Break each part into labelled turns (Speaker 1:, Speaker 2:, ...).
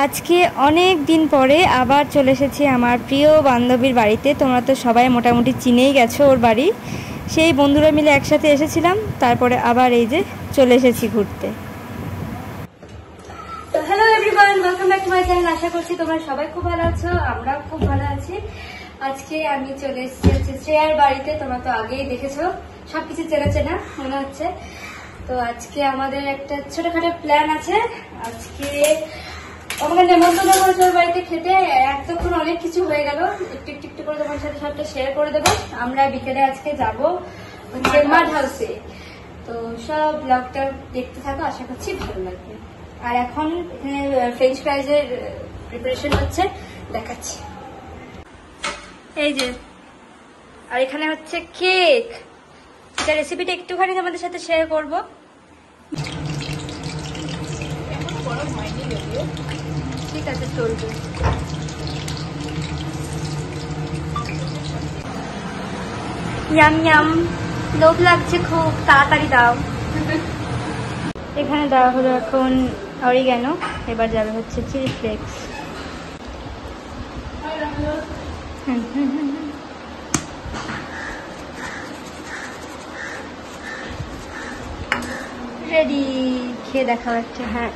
Speaker 1: আজকে অনেক দিন পরে আবার চলে এসেছি আমার প্রিয় বান্ধবীর বাড়িতে। তোমরা তো সবাই মোটামুটি চিনেই গেছো ওর বাড়ি। সেই বন্ধুরা মিলে একসাথে এসেছিলাম, তারপরে আবার এই যে চলে এসেছি ঘুরতে। তো hello everyone, welcome back to my channel. আশা করছি তোমরা সবাই খুব ভালো আছো, আমরাও খুব ভালো আছি। আজকে আমি চলে এসেছি শ্রেয়ার বাড়িতে। তোমরা তো আগেই দেখেছো, সবকিছু চেনা চেনা মনে হচ্ছে। তো আজকে আমাদের একটা ছোটখাটো প্ল্যান আছে। আজকে আমাকে নেমন্তন্ন করেছে ওর বাড়িতে খেতে। এতক্ষণ অনেক কিছু হয়ে গেল, একটু একটু একটু করে তোমার সাথে সবটা শেয়ার করে দেবো। আমরা বিকেলে আজকে যাবো হচ্ছে মাড হাউসে। তো সব ব্লগটা দেখতে থাকো, আশা করছি ভালো লাগবে। আর এখন এখানে ফ্রেঞ্চ ফ্রাইজের প্রিপারেশন হচ্ছে, দেখাচ্ছি। এই যে, আর এখানে হচ্ছে কেক। এটা রেসিপিটা একটুখানি তোমাদের সাথে শেয়ার করবো। ঠিক আছে, চলবে। ইয়াম ইয়াম, লোভ লাগছে খুব, তাড়াতাড়ি দাও। এখানে দেওয়া হলো এখন অরিগ্যানো, এবার যাবে হচ্ছে চিলি ফ্লেক্স। রেডি, খেয়ে দেখাও একটা। হ্যাঁ,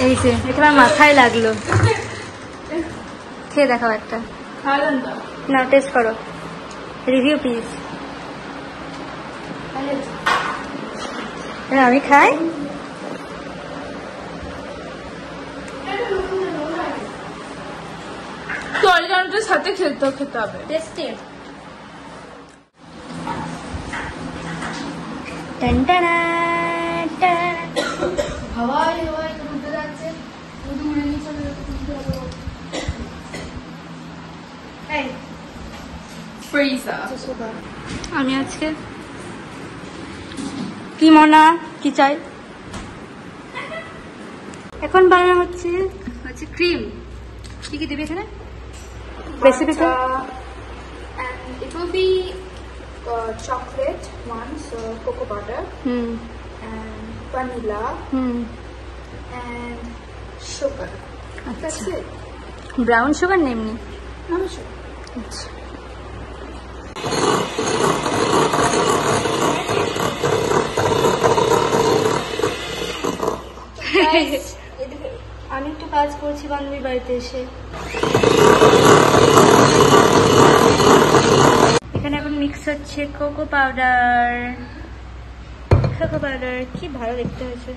Speaker 1: এই যে এটা আমার মাথায় লাগলো। খেয়ে দেখাও একটা, না টেস্ট করো, রিভিউ প্লিজ। আমি খাই।
Speaker 2: সাথে খেতে হবে।
Speaker 1: টেস্টি।
Speaker 2: হাওয়ায় হাওয়ায় ঘুরতে যাচ্ছে, শুধু উড়ে নিচে
Speaker 1: আমি আজকে কি মনা কি চাই। এখন বানানো হচ্ছে ক্রিম। কি কি দেবে এখানে? রেসিপিটা
Speaker 2: and it will be chocolate one, so cocoa butter and vanilla and sugar. That's it.
Speaker 1: Brown sugar না এমনি?
Speaker 2: Brown sugar.
Speaker 1: আচ্ছা, আমি একটু কাজ করছি বান্ধবীর বাড়িতে এসে। এখানে এখন মিক্স হচ্ছে কোকো পাউডার। কোকো পাউডার কি ভালো দেখতে হয়েছে।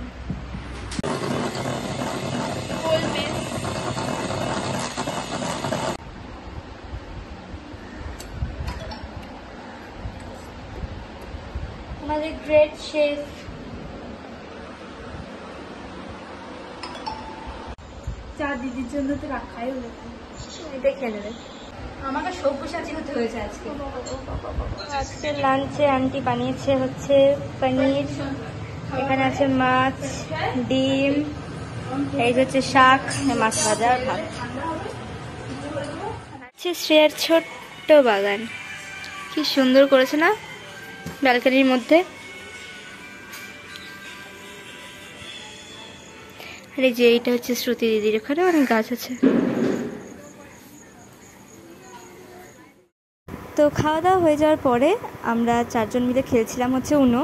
Speaker 1: আমাদের গ্রেট শেফ
Speaker 2: চা দিদির জন্য তো রাখাই হলো,
Speaker 1: দেখে নেবে।
Speaker 2: আমাকে সব্যসাচী হতে হয়েছে আজকে।
Speaker 1: আজকে লাঞ্চে আন্টি বানিয়েছে হচ্ছে পনির, এখানে আছে মাছ, ডিম, এই হচ্ছে শাক, মাছ ভাজা আর ভাত। হচ্ছে শ্রেয়ার ছোট্ট বাগান, কি সুন্দর করেছে না ব্যালকনির মধ্যে। আর এই যে এইটা হচ্ছে শ্রুতি দিদির, ওখানে অনেক গাছ আছে। তো খাওয়া দাওয়া হয়ে যাওয়ার পরে আমরা চারজন মিলে খেলছিলাম হচ্ছে উনো।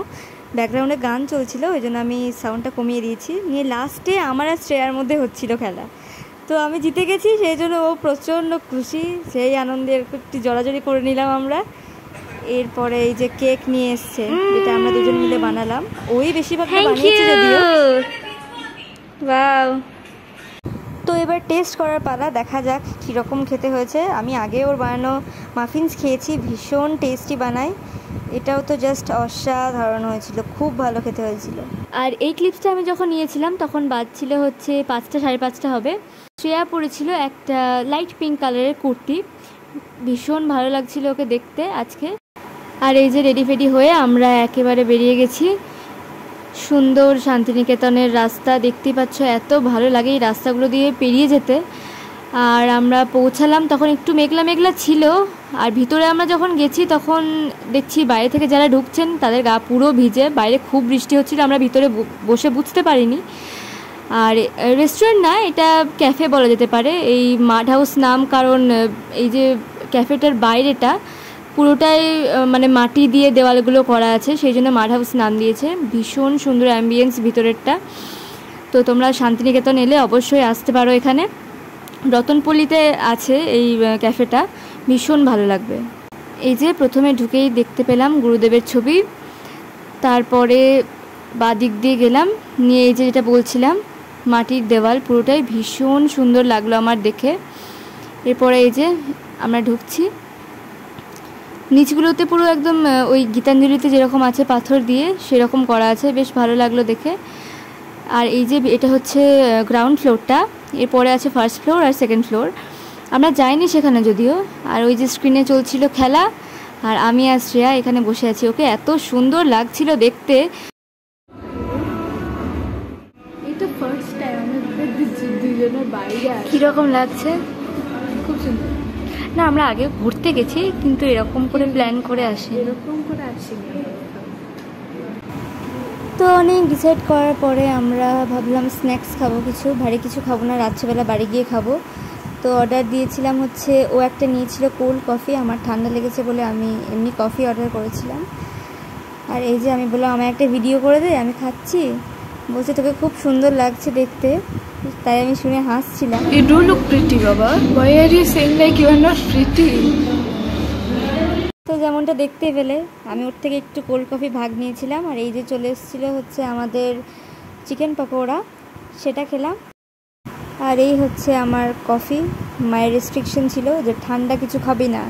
Speaker 1: ব্যাকগ্রাউন্ডে গান চলছিল, ওই জন্য আমি সাউন্ডটা কমিয়ে দিয়েছি। নিয়ে লাস্টে আমার আর শ্রেয়ার মধ্যে হচ্ছিল খেলা। তো আমি জিতে গেছি, সেই জন্য ও প্রচণ্ড খুশি, সেই আনন্দে একটু জড়াজড়ি করে নিলাম আমরা। এরপরে এই যে কেক নিয়ে এসছে, যেটা আমরা দুজন মিলে বানালাম। ওই বেশিরভাগটা বানিয়েছে যদিও। ওয়াও। তো এবার টেস্ট করার পালা, দেখা যাক কীরকম খেতে হয়েছে। আমি আগে ওর বানানো মাফিনস খেয়েছি, ভীষণ টেস্টি বানায়। এটাও তো জাস্ট অসাধারণ হয়েছিল, খুব ভালো খেতে হয়েছিল। আর এই ক্লিপসটা আমি যখন নিয়েছিলাম তখন বাজছিল হচ্ছে 5টা 5:30 হবে। শ্রেয়া পরেছিল একটা লাইট পিঙ্ক কালারের কুর্তি, ভীষণ ভালো লাগছিল ওকে দেখতে আজকে। আর এই যে রেডি ফেডি হয়ে আমরা একেবারে বেরিয়ে গেছি। সুন্দর শান্তিনিকেতনের রাস্তা দেখতেই পাচ্ছ, এত ভালো লাগে এই রাস্তাগুলো দিয়ে পেরিয়ে যেতে। আর আমরা পৌঁছালাম তখন একটু মেঘলা মেঘলা ছিল। আর ভিতরে আমরা যখন গেছি তখন দেখছি বাইরে থেকে যারা ঢুকছেন তাদের গা পুরো ভিজে, বাইরে খুব বৃষ্টি হচ্ছিল, আমরা ভিতরে বসে বুঝতে পারিনি। আর রেস্টুরেন্ট না, এটা ক্যাফে বলা যেতে পারে, এই মাড হাউস নাম, কারণ এই যে ক্যাফেটার বাইরেটা পুরোটাই মানে মাটি দিয়ে দেওয়ালগুলো করা আছে, সেই জন্য মাড হাউস নাম দিয়েছে। ভীষণ সুন্দর অ্যাম্বিয়েন্স ভিতরেরটা। তো তোমরা শান্তিনিকেতন এলে অবশ্যই আসতে পারো, এখানে রতনপল্লিতে আছে এই ক্যাফেটা, ভীষণ ভালো লাগবে। এই যে প্রথমে ঢুকেই দেখতে পেলাম গুরুদেবের ছবি, তারপরে বাঁ দিক দিয়ে গেলাম, নিয়ে এই যে যেটা বলছিলাম মাটির দেওয়াল পুরোটাই ভীষণ সুন্দর লাগলো আমার দেখে। এরপরে এই যে আমরা ঢুকছি, নিচগুলোতে পুরো একদম ওই গীতাঞ্জলিতে যেরকম আছে পাথর দিয়ে সেরকম করা আছে, বেশ ভালো লাগলো দেখে। আর এই যে এটা হচ্ছে গ্রাউন্ড ফ্লোরটা, এরপরে আছে ফার্স্ট ফ্লোর আর সেকেন্ড ফ্লোর। আমরা যাইনি সেখানে যদিও। আর ওই যে স্ক্রিনে চলছিল খেলা, আর আমি আর শ্রেয়া এখানে বসে আছি, ওকে এত সুন্দর লাগছিল দেখতে।
Speaker 2: এটা ফার্স্ট টাইম আমাদের দুজনের বাইরে আসে।
Speaker 1: কীরকম লাগছে?
Speaker 2: খুব সুন্দর।
Speaker 1: না, আমরা আগে ঘুরতে গেছি কিন্তু এরকম করে প্ল্যান করে আসি,
Speaker 2: এরকম করে আসিনি।
Speaker 1: তো অনেক ডিসাইড করার পরে আমরা ভাবলাম স্ন্যাক্স খাবো, কিছু ভারী কিছু খাবো না, রাত্রেবেলা বাড়ি গিয়ে খাবো। তো অর্ডার দিয়েছিলাম হচ্ছে, ও একটা নিয়েছিল কোল্ড কফি, আমার ঠান্ডা লেগেছে বলে আমি এমনি কফি অর্ডার করেছিলাম। আর এই যে আমি বললাম আমার একটা ভিডিও করে দে, আমি খাচ্ছি। বলছে তোকে খুব সুন্দর লাগছে দেখতে, তাই আমি শুনে হাসছিলাম।
Speaker 2: You do look pretty, Baba. Why are you saying like you are not pretty?
Speaker 1: তো যেমনটা দেখতে পেলে আমি ওর থেকে একটু কোল্ড কফি ভাগ নিয়েছিলাম। আর এই যে চলে এসেছিলো হচ্ছে আমাদের চিকেন পকোড়া, সেটা খেলাম। আর এই হচ্ছে আমার কফি। মায়ের রেস্ট্রিকশন ছিল যে ঠান্ডা কিছু খাবি না,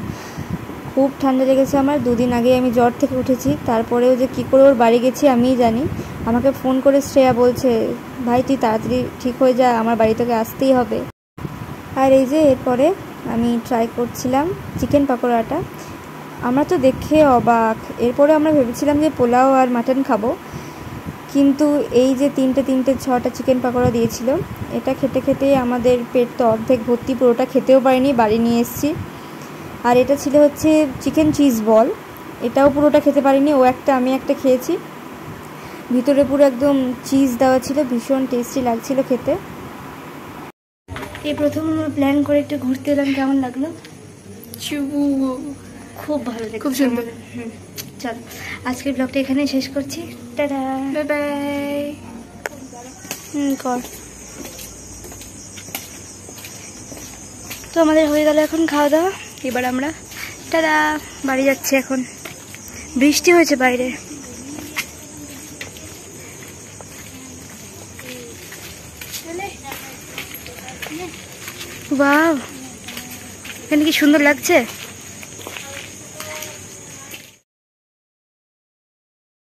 Speaker 1: খুব ঠান্ডা লেগেছে আমার, 2 দিন আগে আমি জ্বর থেকে উঠেছি। তারপরেও যে কী করে ওর বাড়ি গেছি আমিই জানি। আমাকে ফোন করে শ্রেয়া বলছে ভাই তুই তাড়াতাড়ি ঠিক হয়ে যা, আমার বাড়ি থেকে আসতেই হবে। আর এই যে এরপরে আমি ট্রাই করছিলাম চিকেন পকোড়াটা, আমরা তো দেখে অবাক। এরপরে আমরা ভেবেছিলাম যে পোলাও আর মাটন খাবো, কিন্তু এই যে 3টে 6টা চিকেন পকোড়া দিয়েছিল, এটা খেতে খেতেই আমাদের পেট তো অর্ধেক ভর্তি, পুরোটা খেতেও পারিনি, বাড়ি নিয়ে এসেছি। আর এটা ছিল হচ্ছে চিকেন চিজ বল, এটাও পুরোটা খেতে পারিনি, ও একটা আমি একটা খেয়েছি। ভিতরে পুরো একদম চিজ দেওয়া ছিল, ভীষণ টেস্টি লাগছিল খেতে। এই প্রথম প্ল্যান করে একটু ঘুরতে এলাম, কেমন লাগলো? খুব ভালো লাগলো,
Speaker 2: খুব সুন্দর।
Speaker 1: চল আজকের ব্লগটা এখানে শেষ করছি, টাটা,
Speaker 2: বাই বাই।
Speaker 1: কর। তো আমাদের হয়ে গেল এখন খাওয়া দাওয়া, এবার আমরা টাটা বাড়ি যাচ্ছি। এখন বৃষ্টি হয়েছে বাইরে। ওয়াও, এখানে কি সুন্দর লাগছে।